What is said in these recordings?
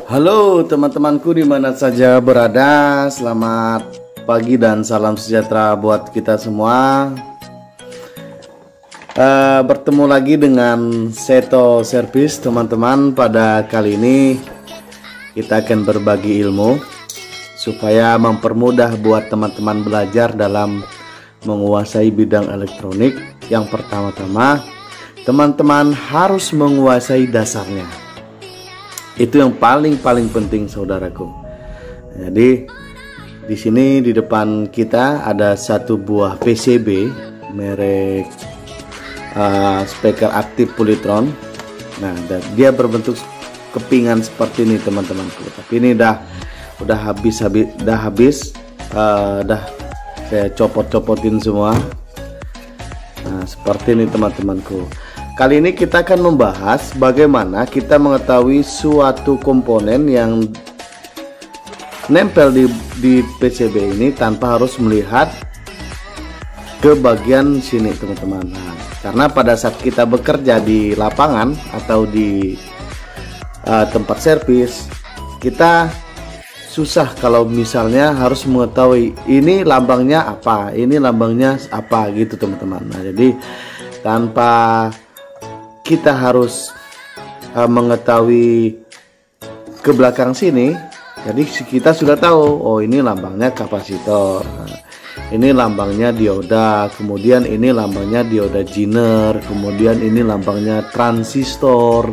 Halo teman-temanku di mana saja berada, selamat pagi dan salam sejahtera buat kita semua. Bertemu lagi dengan Seto Service teman-teman. Pada kali ini kita akan berbagi ilmu supaya mempermudah buat teman-teman belajar dalam menguasai bidang elektronik. Yang pertama-tama teman-teman harus menguasai dasarnya. Itu yang paling penting saudaraku. Jadi di sini di depan kita ada satu buah PCB merek speaker aktif Polytron. Nah, dia berbentuk kepingan seperti ini teman-temanku. Tapi ini udah habis saya copot-copotin semua. Nah, seperti ini teman-temanku. Kali ini kita akan membahas bagaimana kita mengetahui suatu komponen yang nempel di PCB ini tanpa harus melihat ke bagian sini teman-teman. Nah, karena pada saat kita bekerja di lapangan atau di tempat servis, kita susah kalau misalnya harus mengetahui ini lambangnya apa, ini lambangnya apa gitu teman-teman. Nah, jadi tanpa kita harus mengetahui ke belakang sini, jadi kita sudah tahu, oh ini lambangnya kapasitor, ini lambangnya dioda, kemudian ini lambangnya dioda Zener, kemudian ini lambangnya transistor,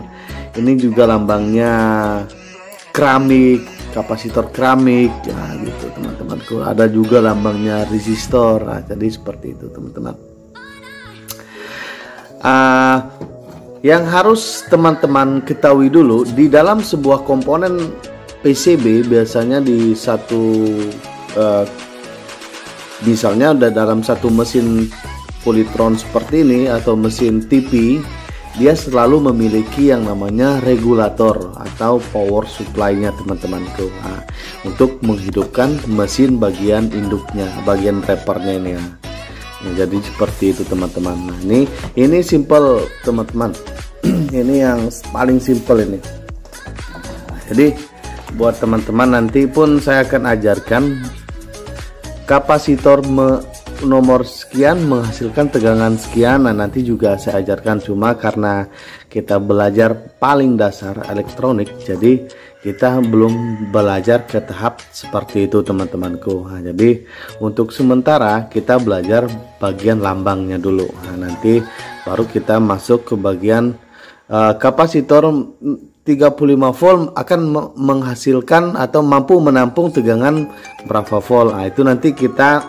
ini juga lambangnya keramik, kapasitor keramik, ya gitu teman-temanku. Ada juga lambangnya resistor. Nah, jadi seperti itu teman-teman. Yang harus teman-teman ketahui dulu, di dalam sebuah komponen PCB biasanya di satu misalnya ada dalam satu mesin Polytron seperti ini atau mesin TV, dia selalu memiliki yang namanya regulator atau power supply-nya teman-temanku. Nah, untuk menghidupkan mesin bagian induknya, bagian repernya ini ya. Nah, jadi seperti itu teman-teman. Nah, ini simple teman-teman. Ini yang paling simple ini. Jadi buat teman-teman nanti pun saya akan ajarkan kapasitor nomor sekian menghasilkan tegangan sekian. Nah, nanti juga saya ajarkan, cuma karena kita belajar paling dasar elektronik, jadi kita belum belajar ke tahap seperti itu teman-temanku. Nah, jadi untuk sementara kita belajar bagian lambangnya dulu. Nah, nanti baru kita masuk ke bagian kapasitor 35 volt akan menghasilkan atau mampu menampung tegangan berapa volt. Nah, itu nanti kita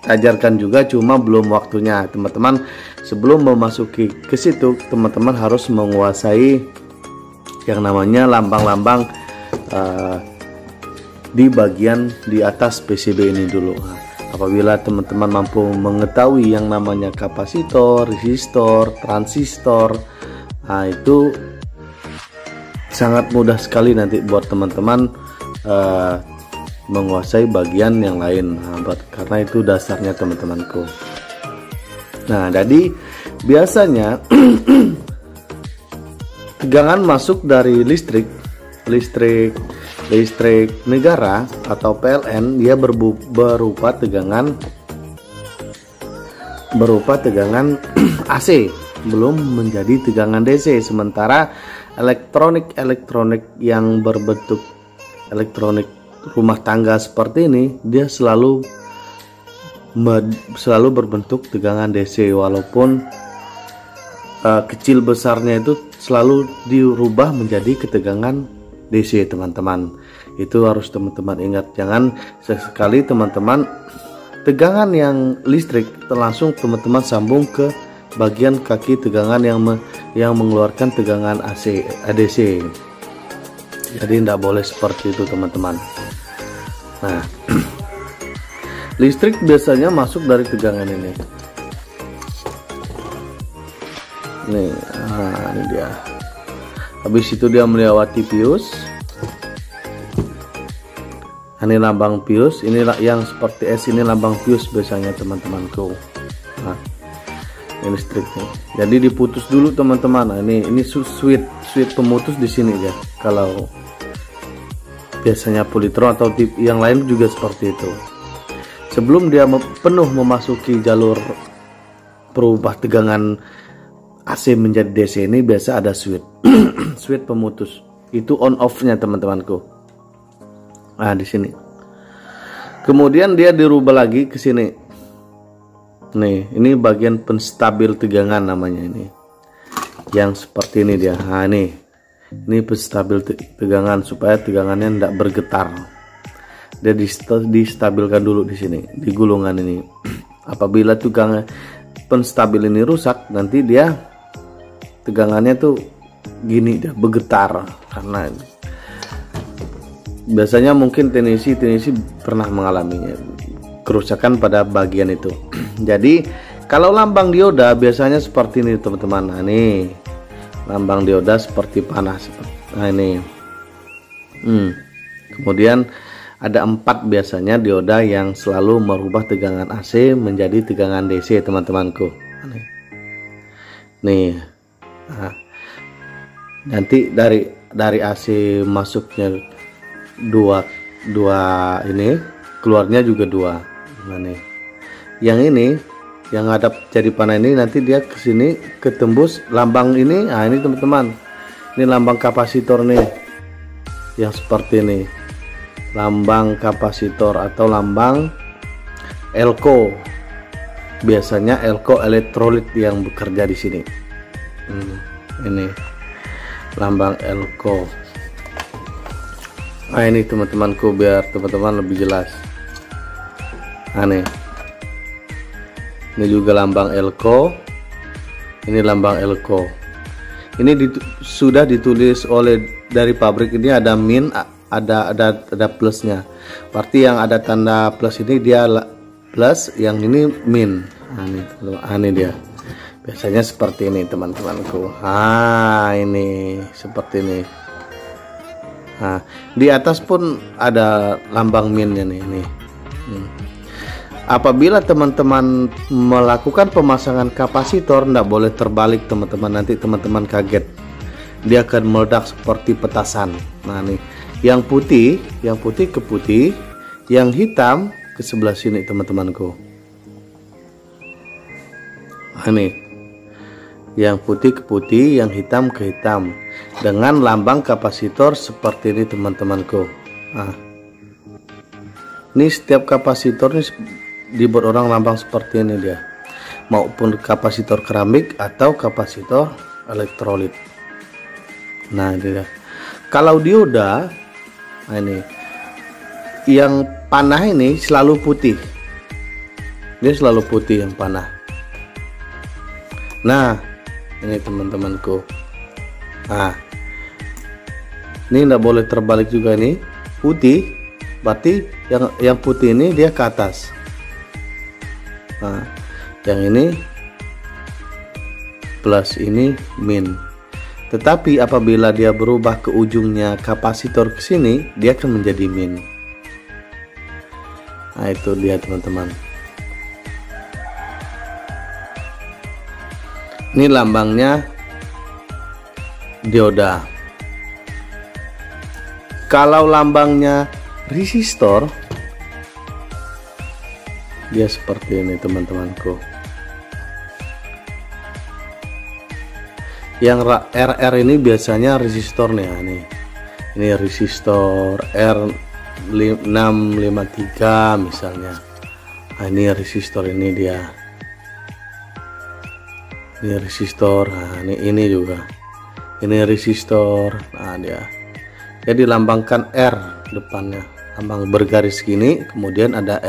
ajarkan juga, cuma belum waktunya teman-teman. Sebelum memasuki ke situ, teman-teman harus menguasai yang namanya lambang-lambang di bagian di atas PCB ini dulu. Apabila teman-teman mampu mengetahui yang namanya kapasitor, resistor, transistor, nah itu sangat mudah sekali nanti buat teman-teman menguasai bagian yang lain. Nah, karena itu dasarnya teman-temanku. Nah, jadi biasanya tegangan masuk dari listrik negara atau PLN, dia berupa tegangan AC, belum menjadi tegangan DC. Sementara elektronik yang berbentuk elektronik rumah tangga seperti ini, dia selalu berbentuk tegangan DC, walaupun kecil besarnya itu selalu dirubah menjadi ketegangan DC teman-teman. Itu harus teman-teman ingat, jangan sesekali teman-teman tegangan yang listrik langsung teman-teman sambung ke bagian kaki tegangan yang mengeluarkan tegangan AC. Jadi tidak boleh seperti itu teman-teman. Nah, listrik biasanya masuk dari tegangan ini. Nih, nah ini dia. Habis itu dia melewati fuse. Ini lambang fuse. Ini yang seperti S ini lambang fuse biasanya teman-temanku. Nah, ini listriknya. Jadi diputus dulu teman-teman. Nah, ini switch pemutus di sini ya. Kalau biasanya Polytron atau tip yang lain juga seperti itu. Sebelum dia penuh memasuki jalur perubah tegangan AC menjadi DC, ini biasa ada switch switch pemutus. Itu on off-nya teman-temanku. Nah, di sini. Kemudian dia dirubah lagi ke sini. Nih, ini bagian penstabil tegangan namanya ini. Yang seperti ini dia. Nah, ini penstabil tegangan supaya tegangannya tidak bergetar. Dia distabilkan dulu di sini, di gulungan ini. Apabila tegangan penstabil ini rusak, nanti dia tegangannya tuh gini, dia bergetar. Karena biasanya mungkin teknisi pernah mengalaminya, kerusakan pada bagian itu. Jadi kalau lambang dioda biasanya seperti ini teman-teman. Nah, ini lambang dioda seperti panah. Nah, ini kemudian ada 4 biasanya dioda yang selalu merubah tegangan AC menjadi tegangan DC teman-temanku. Nih, nah, nanti dari AC masuknya dua ini, keluarnya juga 2. Nah, nih yang ini yang hadap jadi panah ini, nanti dia ke sini ketembus lambang ini. Nah, ini teman-teman, ini lambang kapasitor nih yang seperti ini, lambang kapasitor atau lambang elko. Biasanya elko elektrolit yang bekerja di sini. Ini lambang elko. Nah, ini teman-temanku biar teman-teman lebih jelas. Nah, ini juga lambang elko. Ini lambang elko. Ini sudah ditulis oleh dari pabrik. Ini ada min, ada plusnya. Berarti yang ada tanda plus ini dia plus, yang ini min. Nah, ini dia. Biasanya seperti ini teman-temanku. Ini seperti ini. Nah, di atas pun ada lambang minnya nih. Apabila teman-teman melakukan pemasangan kapasitor, tidak boleh terbalik teman-teman. Nanti teman-teman kaget, dia akan meledak seperti petasan. Nah, nih yang putih ke putih, yang hitam ke sebelah sini teman-temanku. Nah, nih yang putih ke putih, yang hitam ke hitam, dengan lambang kapasitor seperti ini teman-temanku. Nah, ini setiap kapasitor ini dibuat orang lambang seperti ini dia, maupun kapasitor keramik atau kapasitor elektrolit. Nah, dia. Kalau dioda, nah ini yang panah ini selalu putih, dia selalu putih yang panah. Nah, ini teman-temanku. Nah, ini tidak boleh terbalik juga, nih putih, berarti yang putih ini dia ke atas. Nah, yang ini plus, ini min. Tetapi apabila dia berubah ke ujungnya kapasitor ke sini, dia akan menjadi min. Nah, itu dia teman-teman. Ini lambangnya dioda. Kalau lambangnya resistor, dia seperti ini teman-temanku. Yang RR ini biasanya resistor nih. Ini resistor R653 misalnya. Nah, ini resistor, ini dia. Ini resistor. Nah, ini juga. Ini resistor. Nah, dia. Jadi lambangkan R depannya. Lambang bergaris gini, kemudian ada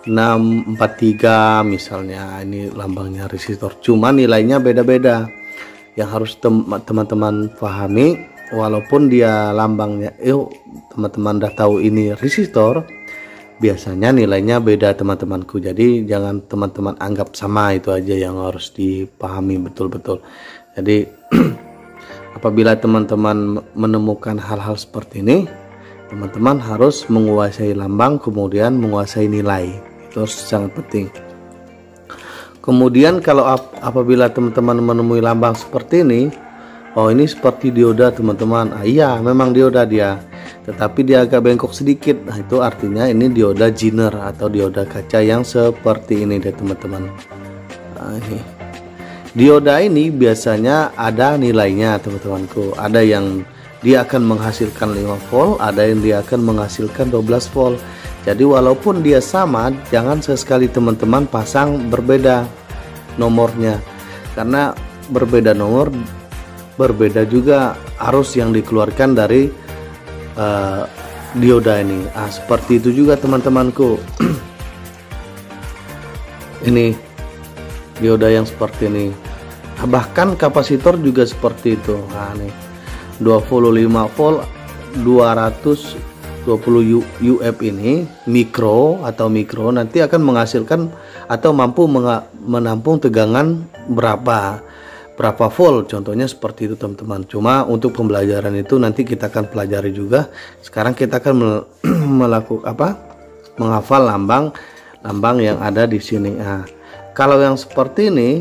R643 misalnya. Ini lambangnya resistor. Cuma nilainya beda-beda. Yang harus teman-teman pahami, walaupun dia lambangnya teman-teman udah tahu ini resistor, biasanya nilainya beda teman-temanku. Jadi jangan teman-teman anggap sama, itu aja yang harus dipahami betul-betul. Jadi apabila teman-teman menemukan hal-hal seperti ini, teman-teman harus menguasai lambang, kemudian menguasai nilai. Itu harus sangat penting. Kemudian kalau apabila teman-teman menemui lambang seperti ini, oh ini seperti dioda teman-teman. Iya, memang dioda dia, tetapi dia agak bengkok sedikit. Nah, itu artinya ini dioda Zener atau dioda kaca yang seperti ini deh teman-teman. Nah, ini dioda ini biasanya ada nilainya teman-temanku. Ada yang dia akan menghasilkan 5 volt, ada yang dia akan menghasilkan 12 volt. Jadi walaupun dia sama, jangan sesekali teman-teman pasang berbeda nomornya, karena berbeda nomor berbeda juga arus yang dikeluarkan dari dioda ini. Seperti itu juga teman-temanku. Ini dioda yang seperti ini. Bahkan kapasitor juga seperti itu. Nah, nih 25 volt 220 UF ini mikro nanti akan menghasilkan atau mampu menampung tegangan berapa volt, contohnya seperti itu teman-teman. Cuma untuk pembelajaran itu nanti kita akan pelajari juga. Sekarang kita akan melakukan menghafal lambang yang ada di sini. Nah, kalau yang seperti ini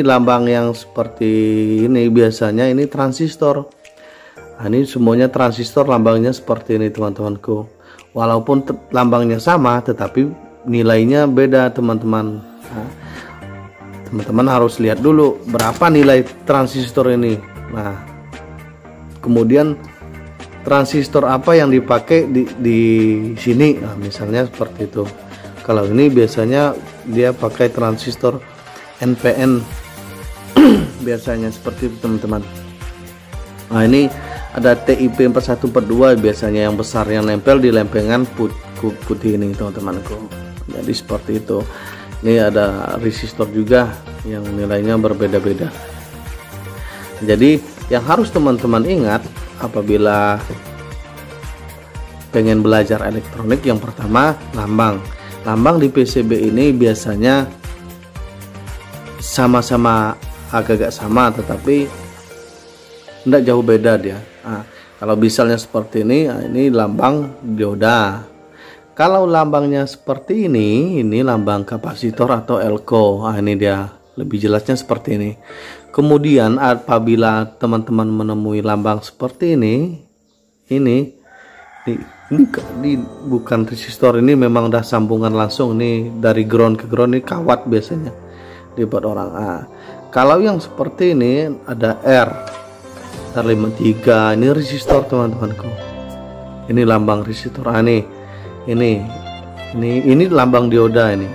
lambang yang seperti ini biasanya ini transistor. Ini semuanya transistor, lambangnya seperti ini teman-temanku. Walaupun lambangnya sama, tetapi nilainya beda teman-teman. Teman-teman harus lihat dulu berapa nilai transistor ini. Nah, kemudian transistor apa yang dipakai di sini. Nah, misalnya seperti itu. Kalau ini biasanya dia pakai transistor NPN biasanya seperti itu teman-teman. Nah, ini ada TIP 4142 biasanya yang besar yang nempel di lempengan putih ini teman-temanku. Jadi seperti itu. Ini ada resistor juga yang nilainya berbeda-beda. Jadi yang harus teman-teman ingat apabila pengen belajar elektronik, yang pertama lambang di PCB ini biasanya sama-sama agak-agak sama, tetapi tidak jauh beda dia. Kalau misalnya seperti ini lambang dioda. Kalau lambangnya seperti ini lambang kapasitor atau elko. Ini dia lebih jelasnya seperti ini. Kemudian apabila teman-teman menemui lambang seperti ini bukan resistor, ini memang udah sambungan langsung nih dari ground ke ground, ini kawat biasanya dibuat orang. Kalau yang seperti ini ada R53, ini resistor teman-temanku. Ini lambang resistor. Ini lambang dioda ini.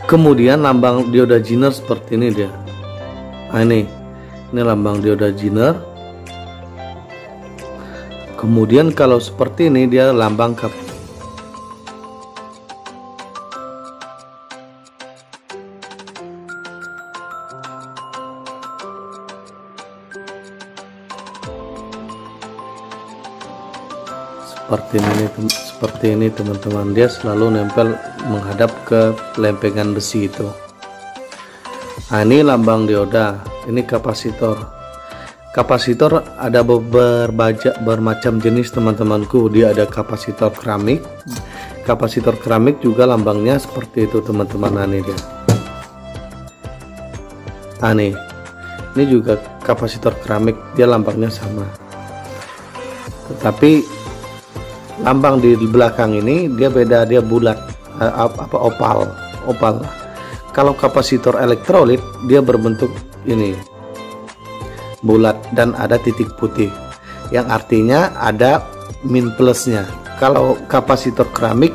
Kemudian lambang dioda Zener seperti ini dia. Ini lambang dioda Zener. Kemudian kalau seperti ini dia lambang seperti ini teman-teman. Dia selalu nempel menghadap ke lempengan besi itu. Ini lambang dioda. Ini kapasitor. Kapasitor ada bermacam jenis teman-temanku. Dia ada kapasitor keramik. Kapasitor keramik juga lambangnya seperti itu teman-teman. Ini dia. Ini juga kapasitor keramik, dia lambangnya sama. Tetapi lambang di belakang ini dia beda, dia bulat, opal. Kalau kapasitor elektrolit dia berbentuk ini bulat dan ada titik putih, yang artinya ada min plusnya. Kalau kapasitor keramik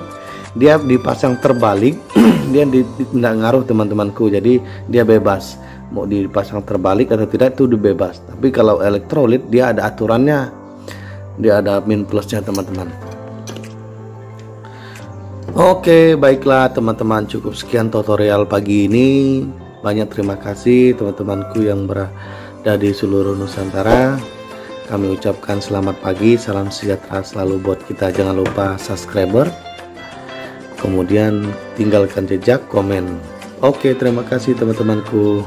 dia dipasang terbalik, dia tidak ngaruh teman-temanku, jadi dia bebas mau dipasang terbalik atau tidak, itu bebas. Tapi kalau elektrolit dia ada aturannya, dia ada min plusnya teman-teman. Oke, baiklah teman-teman, cukup sekian tutorial pagi ini. Banyak terima kasih teman-temanku yang berada di seluruh Nusantara. Kami ucapkan selamat pagi, salam sejahtera selalu buat kita. Jangan lupa subscriber, kemudian tinggalkan jejak komen. Oke, terima kasih teman-temanku.